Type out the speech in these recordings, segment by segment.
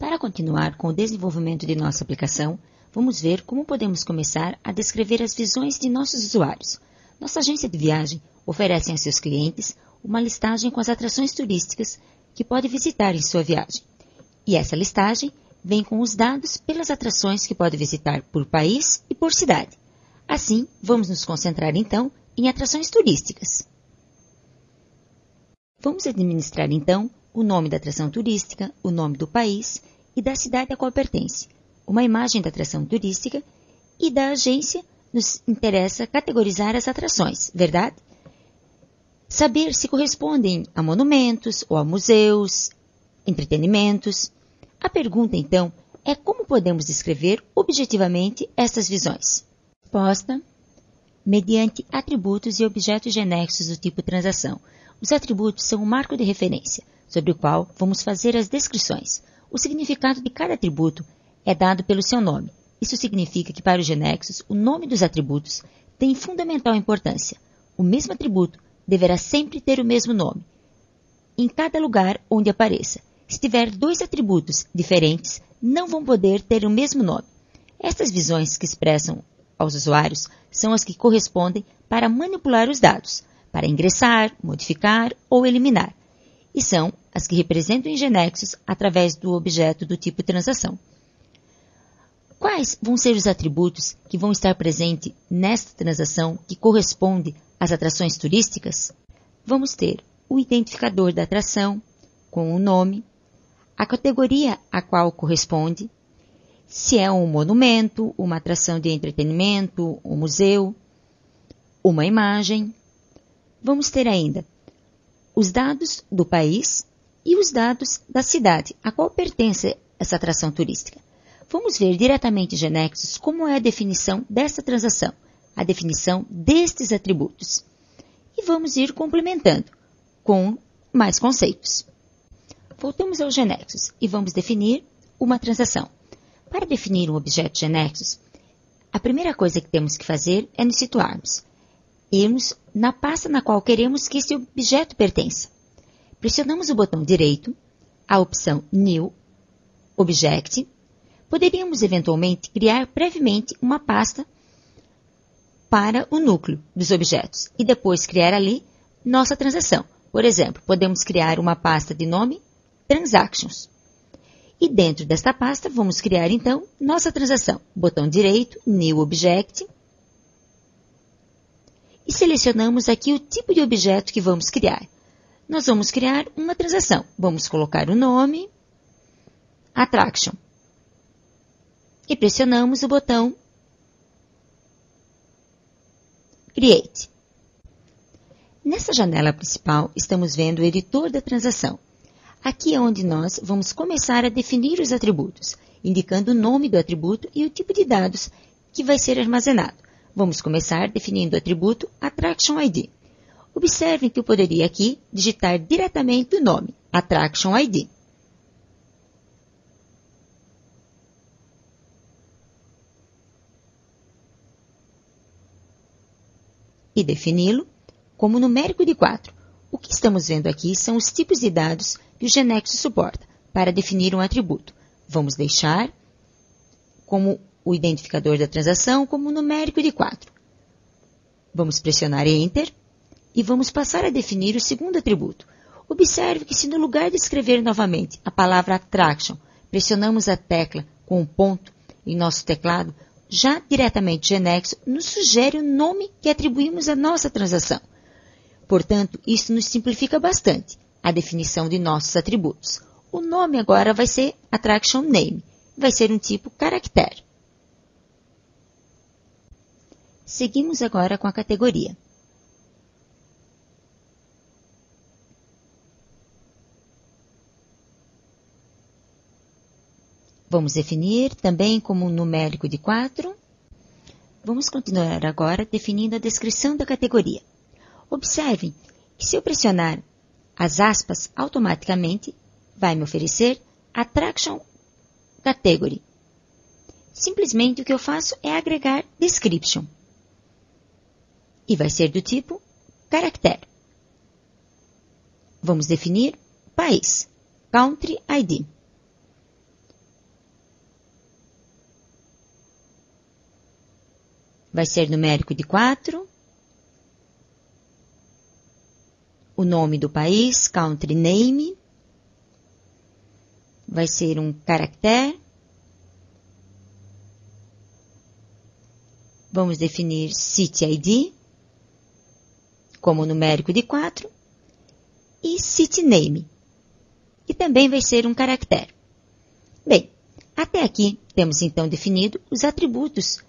Para continuar com o desenvolvimento de nossa aplicação, vamos ver como podemos começar a descrever as visões de nossos usuários. Nossa agência de viagem oferece a seus clientes uma listagem com as atrações turísticas que pode visitar em sua viagem. E essa listagem vem com os dados pelas atrações que pode visitar por país e por cidade. Assim, vamos nos concentrar então em atrações turísticas. Vamos administrar então o nome da atração turística, o nome do país e da cidade a qual pertence, uma imagem da atração turística e da agência. Nos interessa categorizar as atrações, verdade? Saber se correspondem a monumentos ou a museus, entretenimentos. A pergunta, então, é como podemos descrever objetivamente essas visões? Resposta: mediante atributos e objetos genéricos do tipo transação. Os atributos são um marco de referência, sobre o qual vamos fazer as descrições. O significado de cada atributo é dado pelo seu nome. Isso significa que, para os genéricos, o nome dos atributos tem fundamental importância. O mesmo atributo deverá sempre ter o mesmo nome, em cada lugar onde apareça. Se tiver dois atributos diferentes, não vão poder ter o mesmo nome. Estas visões que expressam aos usuários são as que correspondem para manipular os dados, para ingressar, modificar ou eliminar, e são as que representam em genéricos através do objeto do tipo transação. Quais vão ser os atributos que vão estar presentes nesta transação que corresponde às atrações turísticas? Vamos ter o identificador da atração, com o nome, a categoria a qual corresponde, se é um monumento, uma atração de entretenimento, um museu, uma imagem. Vamos ter ainda os dados do país e os dados da cidade a qual pertence essa atração turística. Vamos ver diretamente em genéricos como é a definição desta transação, a definição destes atributos. E vamos ir complementando com mais conceitos. Voltamos aos genéricos e vamos definir uma transação. Para definir um objeto genéricos, a primeira coisa que temos que fazer é nos situarmos. Irmos na pasta na qual queremos que esse objeto pertença. Pressionamos o botão direito, a opção New Object. Poderíamos eventualmente criar previamente uma pasta para o núcleo dos objetos e depois criar ali nossa transação. Por exemplo, podemos criar uma pasta de nome Transactions. E dentro desta pasta vamos criar então nossa transação. Botão direito, New Object. E selecionamos aqui o tipo de objeto que vamos criar. Nós vamos criar uma transação. Vamos colocar o nome Attraction. E pressionamos o botão Create. Nessa janela principal, estamos vendo o editor da transação. Aqui é onde nós vamos começar a definir os atributos, indicando o nome do atributo e o tipo de dados que vai ser armazenado. Vamos começar definindo o atributo Attraction ID. Observem que eu poderia aqui digitar diretamente o nome Attraction ID. E defini-lo como numérico de 4. O que estamos vendo aqui são os tipos de dados que o genéricos suporta para definir um atributo. Vamos deixar como o identificador da transação como numérico de 4. Vamos pressionar Enter e vamos passar a definir o segundo atributo. Observe que se no lugar de escrever novamente a palavra Attraction, pressionamos a tecla com um ponto em nosso teclado, já diretamente genéricos nos sugere o nome que atribuímos à nossa transação. Portanto, isso nos simplifica bastante a definição de nossos atributos. O nome agora vai ser Attraction Name, vai ser um tipo caractere. Seguimos agora com a categoria. Vamos definir também como um numérico de 4. Vamos continuar agora definindo a descrição da categoria. Observem que se eu pressionar as aspas, automaticamente vai me oferecer Attraction Category. Simplesmente o que eu faço é agregar Description. E vai ser do tipo Character. Vamos definir país, Country ID. vai ser numérico de 4. O nome do país, country name, vai ser um caractere. Vamos definir City ID como numérico de 4 e City Name, que também vai ser um caractere. Bem, até aqui temos então definido os atributos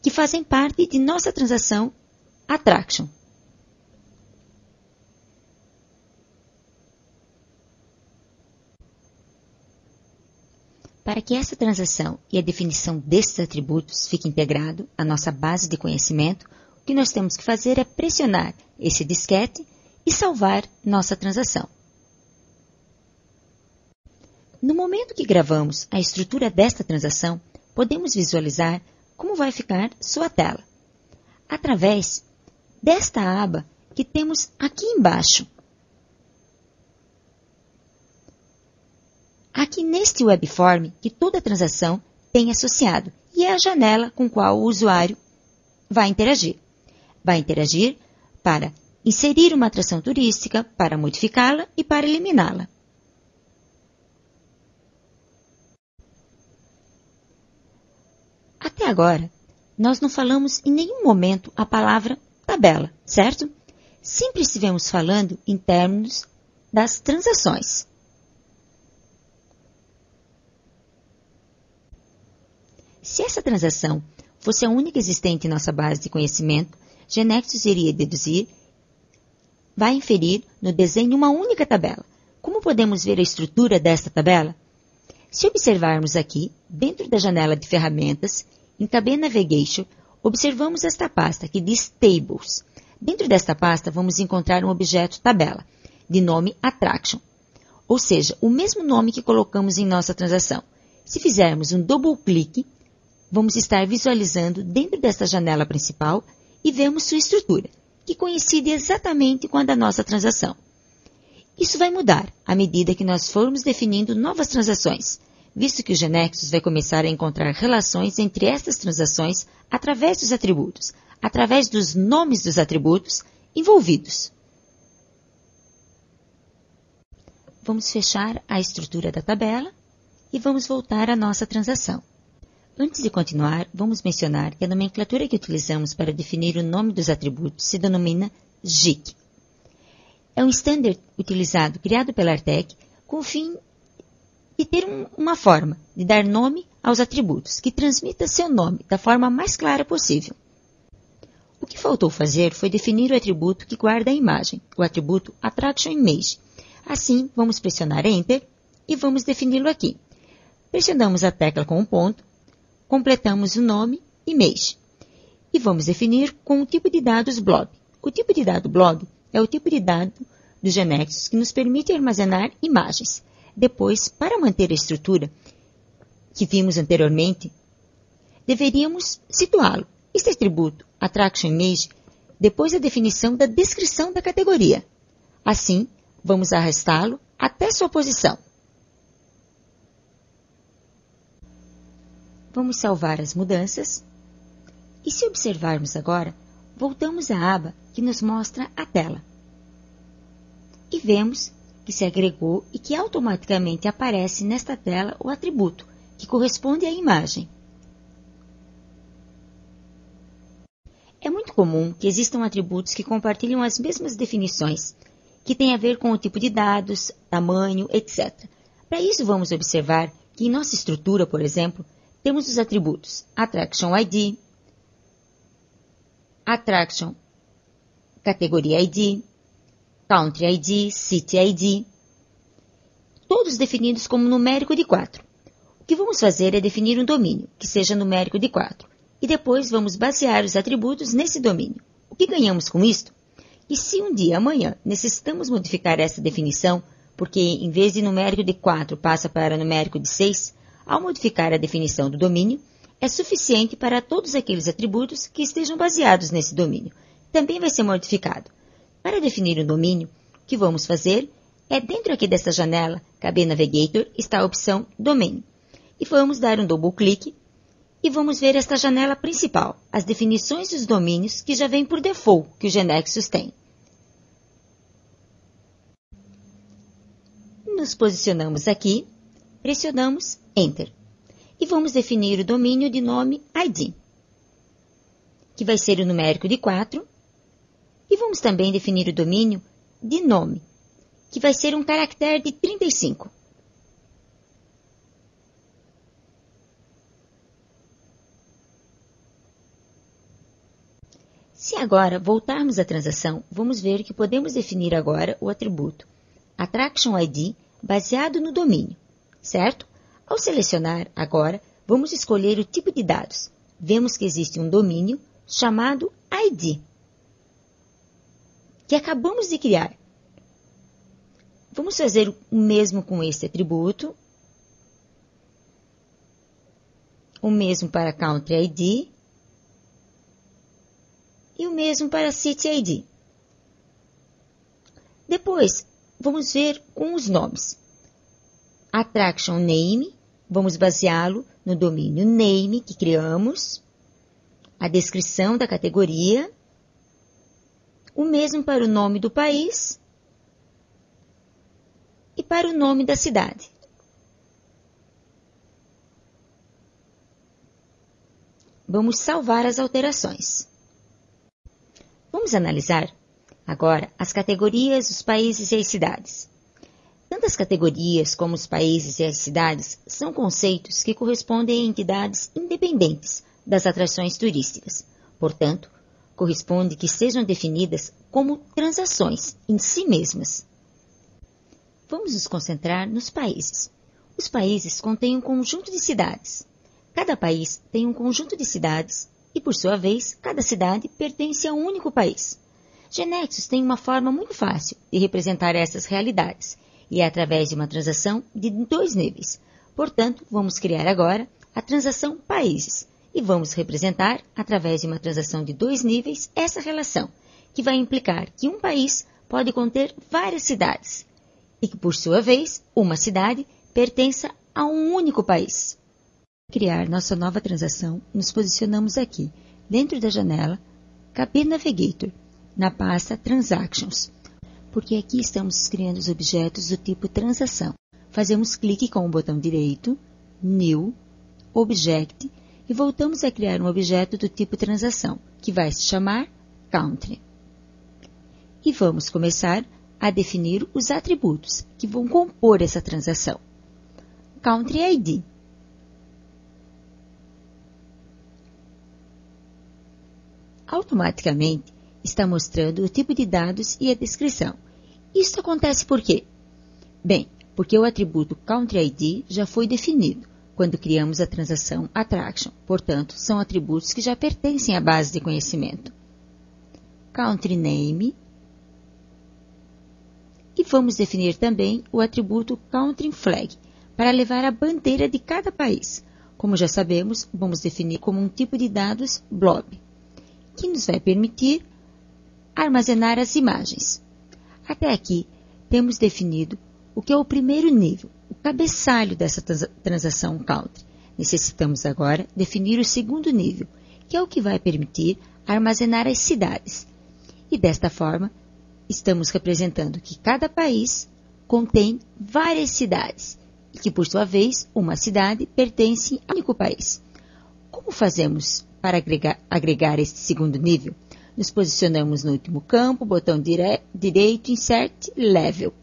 que fazem parte de nossa transação Attraction. Para que essa transação e a definição desses atributos fique integrado à nossa base de conhecimento, o que nós temos que fazer é pressionar esse disquete e salvar nossa transação. No momento que gravamos a estrutura desta transação, podemos visualizar como vai ficar sua tela, através desta aba que temos aqui embaixo. Aqui neste webform que toda transação tem associado e é a janela com qual o usuário vai interagir. Vai interagir para inserir uma atração turística, para modificá-la e para eliminá-la. Até agora, nós não falamos em nenhum momento a palavra tabela, certo? Sempre estivemos falando em termos das transações. Se essa transação fosse a única existente em nossa base de conhecimento, GeneXus iria deduzir, vai inferir no desenho uma única tabela. Como podemos ver a estrutura desta tabela? Se observarmos aqui, dentro da janela de ferramentas, em KB Navigation, observamos esta pasta que diz Tables. Dentro desta pasta, vamos encontrar um objeto tabela, de nome Attraction, ou seja, o mesmo nome que colocamos em nossa transação. Se fizermos um double clique, vamos estar visualizando dentro desta janela principal e vemos sua estrutura, que coincide exatamente com a da nossa transação. Isso vai mudar à medida que nós formos definindo novas transações, visto que o GeneXus vai começar a encontrar relações entre estas transações através dos atributos, através dos nomes dos atributos envolvidos. Vamos fechar a estrutura da tabela e vamos voltar à nossa transação. Antes de continuar, vamos mencionar que a nomenclatura que utilizamos para definir o nome dos atributos se denomina JIC. É um standard utilizado, criado pela Artec, com o fim de ter uma forma de dar nome aos atributos, que transmita seu nome da forma mais clara possível. O que faltou fazer foi definir o atributo que guarda a imagem, o atributo Attraction Image. Assim, vamos pressionar Enter e vamos defini-lo aqui. Pressionamos a tecla com um ponto, completamos o nome Image e vamos definir com o tipo de dados blob. O tipo de dado blob é o tipo de dado do GeneXus que nos permite armazenar imagens. Depois, para manter a estrutura que vimos anteriormente, deveríamos situá-lo. Este atributo, Attraction Image, depois da definição da descrição da categoria. Assim, vamos arrastá-lo até sua posição. Vamos salvar as mudanças. E se observarmos agora, voltamos à aba que nos mostra a tela. E vemos que se agregou e que automaticamente aparece nesta tela o atributo, que corresponde à imagem. É muito comum que existam atributos que compartilham as mesmas definições, que têm a ver com o tipo de dados, tamanho, etc. Para isso, vamos observar que em nossa estrutura, por exemplo, temos os atributos Attraction ID, Attraction Category ID, Country ID, City ID, todos definidos como numérico de 4. O que vamos fazer é definir um domínio, que seja numérico de 4, e depois vamos basear os atributos nesse domínio. O que ganhamos com isto? E se um dia, amanhã, necessitamos modificar essa definição, porque em vez de numérico de 4 passa para numérico de 6, ao modificar a definição do domínio, é suficiente para todos aqueles atributos que estejam baseados nesse domínio. Também vai ser modificado. Para definir um domínio, o que vamos fazer é, dentro aqui dessa janela, KB Navigator, está a opção Domain. E vamos dar um double clique e vamos ver esta janela principal, as definições dos domínios que já vem por default que o GeoNexus tem. Nos posicionamos aqui, pressionamos Enter e vamos definir o domínio de nome ID, que vai ser o numérico de 4, e vamos também definir o domínio de nome, que vai ser um caractere de 35. Se agora voltarmos à transação, vamos ver que podemos definir agora o atributo Attraction ID baseado no domínio, certo? Ao selecionar agora, vamos escolher o tipo de dados. Vemos que existe um domínio chamado ID, que acabamos de criar. Vamos fazer o mesmo com este atributo, o mesmo para Country ID e o mesmo para City ID. Depois, vamos ver com os nomes. Attraction Name, vamos baseá-lo no domínio Name que criamos, a descrição da categoria, o mesmo para o nome do país e para o nome da cidade. Vamos salvar as alterações. Vamos analisar agora as categorias, os países e as cidades. Tanto as categorias como os países e as cidades são conceitos que correspondem a entidades independentes das atrações turísticas. Portanto, corresponde que sejam definidas como transações em si mesmas. Vamos nos concentrar nos países. Os países contêm um conjunto de cidades. Cada país tem um conjunto de cidades e, por sua vez, cada cidade pertence a um único país. GeoNexus tem uma forma muito fácil de representar essas realidades e é através de uma transação de 2 níveis. Portanto, vamos criar agora a transação países e vamos representar, através de uma transação de 2 níveis, essa relação, que vai implicar que um país pode conter várias cidades e que, por sua vez, uma cidade pertença a um único país. Para criar nossa nova transação, nos posicionamos aqui, dentro da janela KB Navigator, na pasta Transactions, porque aqui estamos criando os objetos do tipo transação. Fazemos clique com o botão direito, New, Object, e voltamos a criar um objeto do tipo transação, que vai se chamar Country. E vamos começar a definir os atributos que vão compor essa transação. Country ID. Automaticamente, está mostrando o tipo de dados e a descrição. Isso acontece por quê? Bem, porque o atributo Country ID já foi definido quando criamos a transação Attraction. Portanto, são atributos que já pertencem à base de conhecimento. Country Name. E vamos definir também o atributo Country Flag, para levar a bandeira de cada país. Como já sabemos, vamos definir como um tipo de dados blob, que nos vai permitir armazenar as imagens. Até aqui, temos definido o que é o primeiro nível, o cabeçalho dessa transação Country. Necessitamos agora definir o segundo nível, que é o que vai permitir armazenar as cidades. E desta forma, estamos representando que cada país contém várias cidades e que, por sua vez, uma cidade pertence a um único país. Como fazemos para agregar este segundo nível? Nos posicionamos no último campo, botão direito, Insert Level.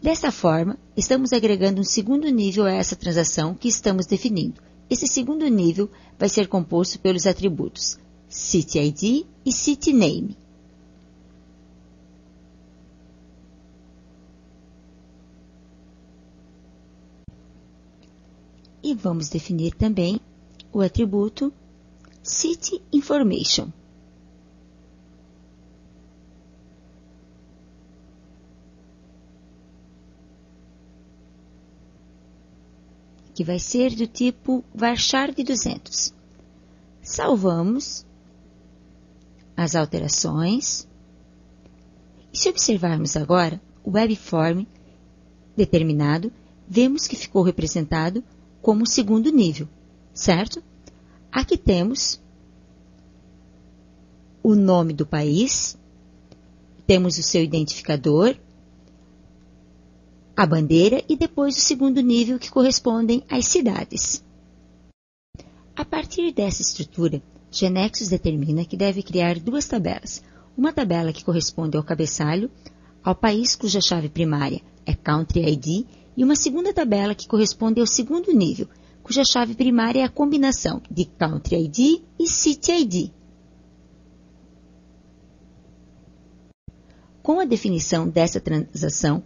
Dessa forma, estamos agregando um segundo nível a essa transação que estamos definindo. Esse segundo nível vai ser composto pelos atributos City ID e City Name. E vamos definir também o atributo City Information. Que vai ser do tipo varchar de 200. Salvamos as alterações. E se observarmos agora o webform determinado, vemos que ficou representado como segundo nível. certo? Aqui temos o nome do país, temos o seu identificador, a bandeira e depois o segundo nível que correspondem às cidades. A partir dessa estrutura, Genexus determina que deve criar duas tabelas. Uma tabela que corresponde ao cabeçalho, ao país cuja chave primária é Country ID, e uma segunda tabela que corresponde ao segundo nível, cuja chave primária é a combinação de Country ID e City ID. Com a definição dessa transação,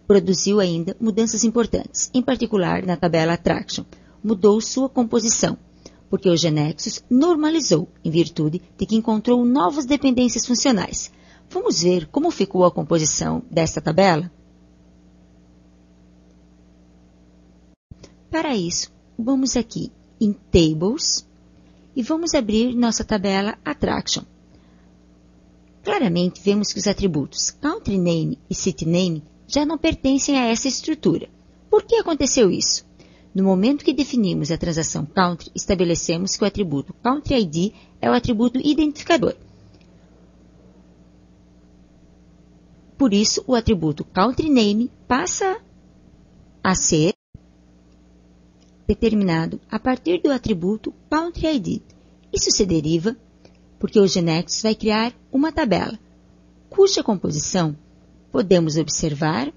produziu ainda mudanças importantes, em particular na tabela Attraction. Mudou sua composição, porque o Genexus normalizou, em virtude de que encontrou novas dependências funcionais. Vamos ver como ficou a composição desta tabela? Para isso, vamos aqui em Tables e vamos abrir nossa tabela Attraction. Claramente vemos que os atributos Country Name e City Name já não pertencem a essa estrutura. Por que aconteceu isso? No momento que definimos a transação Country, estabelecemos que o atributo Country ID é o atributo identificador. Por isso, o atributo Country Name passa a ser determinado a partir do atributo Country ID. Isso se deriva porque o Genexus vai criar uma tabela, cuja composição podemos observar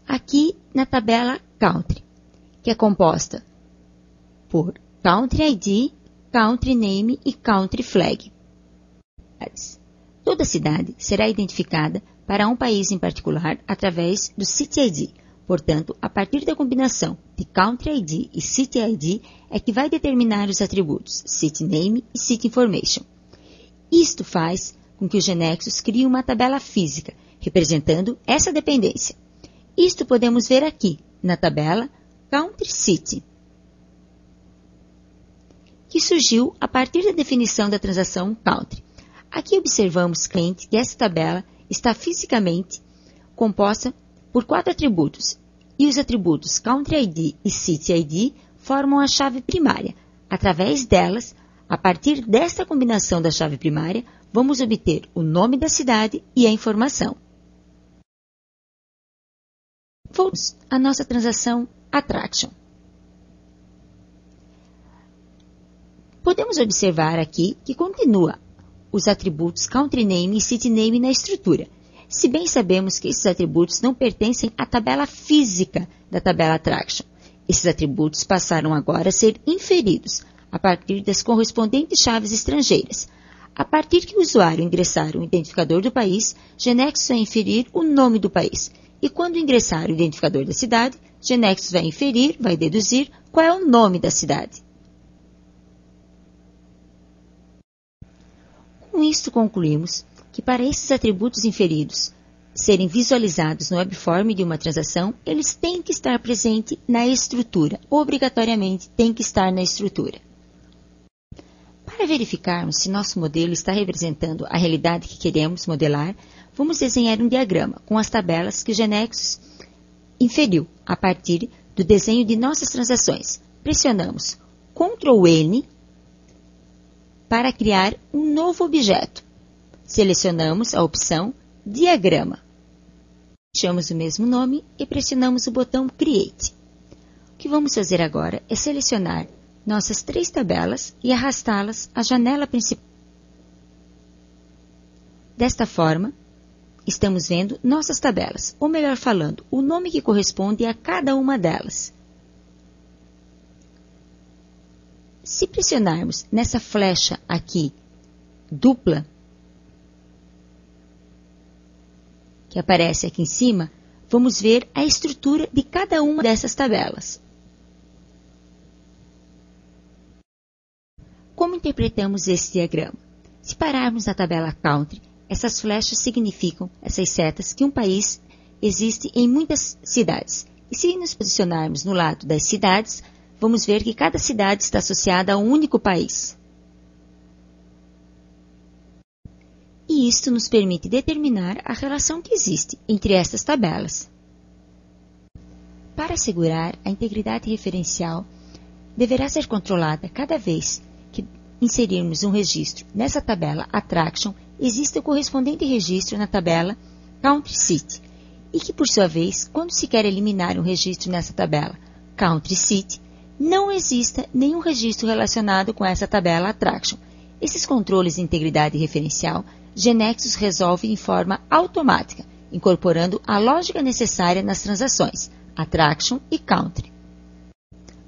aqui na tabela Country, que é composta por Country ID, Country Name e Country Flag. Toda cidade será identificada para um país em particular através do City ID. Portanto, a partir da combinação de Country ID e City ID é que vai determinar os atributos City Name e City Information. Isto faz com que o Genexus crie uma tabela física, representando essa dependência. Isto podemos ver aqui, na tabela Country City, que surgiu a partir da definição da transação Country. Aqui observamos claramente que essa tabela está fisicamente composta por 4 atributos, e os atributos Country ID e City ID formam a chave primária. Através delas, a partir desta combinação da chave primária, vamos obter o nome da cidade e a informação. Voltamos à nossa transação Attraction. Podemos observar aqui que continua os atributos Country Name e City Name na estrutura, se bem sabemos que esses atributos não pertencem à tabela física da tabela Attraction. Esses atributos passaram agora a ser inferidos a partir das correspondentes chaves estrangeiras. A partir que o usuário ingressar o identificador do país, Genexus vai inferir o nome do país. E quando ingressar o identificador da cidade, Genexus vai deduzir qual é o nome da cidade. Com isto concluímos que para esses atributos inferidos serem visualizados no webform de uma transação, eles têm que estar presentes na estrutura, obrigatoriamente têm que estar na estrutura. Para verificarmos se nosso modelo está representando a realidade que queremos modelar, vamos desenhar um diagrama com as tabelas que o Genexus inferiu a partir do desenho de nossas transações. Pressionamos Ctrl N para criar um novo objeto. Selecionamos a opção Diagrama. Deixamos o mesmo nome e pressionamos o botão Create. O que vamos fazer agora é selecionar nossas 3 tabelas e arrastá-las à janela principal. Desta forma, estamos vendo nossas tabelas, ou melhor falando, o nome que corresponde a cada uma delas. Se pressionarmos nessa flecha aqui, dupla, que aparece aqui em cima, vamos ver a estrutura de cada uma dessas tabelas. Como interpretamos esse diagrama? Se pararmos na tabela Country, essas flechas significam, essas setas, que um país existe em muitas cidades. E se nos posicionarmos no lado das cidades, vamos ver que cada cidade está associada a um único país. E isto nos permite determinar a relação que existe entre estas tabelas. Para assegurar a integridade referencial, deverá ser controlada cada vez que inserirmos um registro nessa tabela Attraction, existe o correspondente registro na tabela Country City, e que, por sua vez, quando se quer eliminar um registro nessa tabela Country City, não exista nenhum registro relacionado com essa tabela Attraction. Esses controles de integridade referencial, GeneXus resolve em forma automática, incorporando a lógica necessária nas transações Attraction e Country.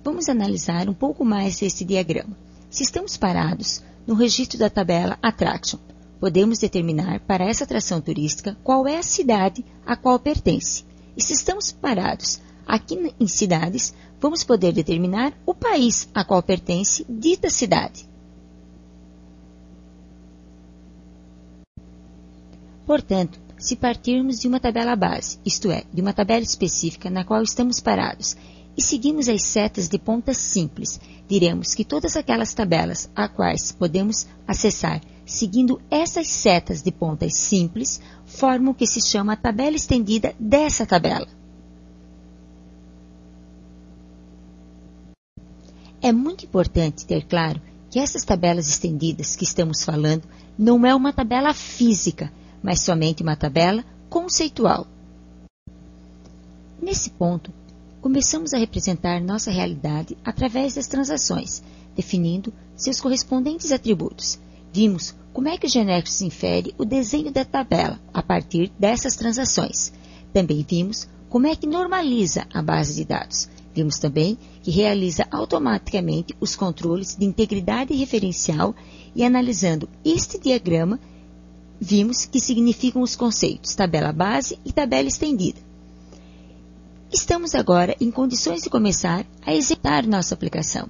Vamos analisar um pouco mais este diagrama. Se estamos parados no registro da tabela Attraction, podemos determinar para essa atração turística qual é a cidade a qual pertence. E se estamos parados aqui em cidades, vamos poder determinar o país a qual pertence dita cidade. Portanto, se partirmos de uma tabela base, isto é, de uma tabela específica na qual estamos parados, e seguimos as setas de pontas simples, diremos que todas aquelas tabelas a quais podemos acessar seguindo essas setas de pontas simples formam o que se chama a tabela estendida dessa tabela. É muito importante ter claro que essas tabelas estendidas que estamos falando não é uma tabela física, mas somente uma tabela conceitual. Nesse ponto, começamos a representar nossa realidade através das transações, definindo seus correspondentes atributos. Vimos como é que o GeneXus infere o desenho da tabela a partir dessas transações. Também vimos como é que normaliza a base de dados. Vimos também que realiza automaticamente os controles de integridade referencial e, analisando este diagrama, vimos que significam os conceitos tabela base e tabela estendida. Estamos agora em condições de começar a executar nossa aplicação.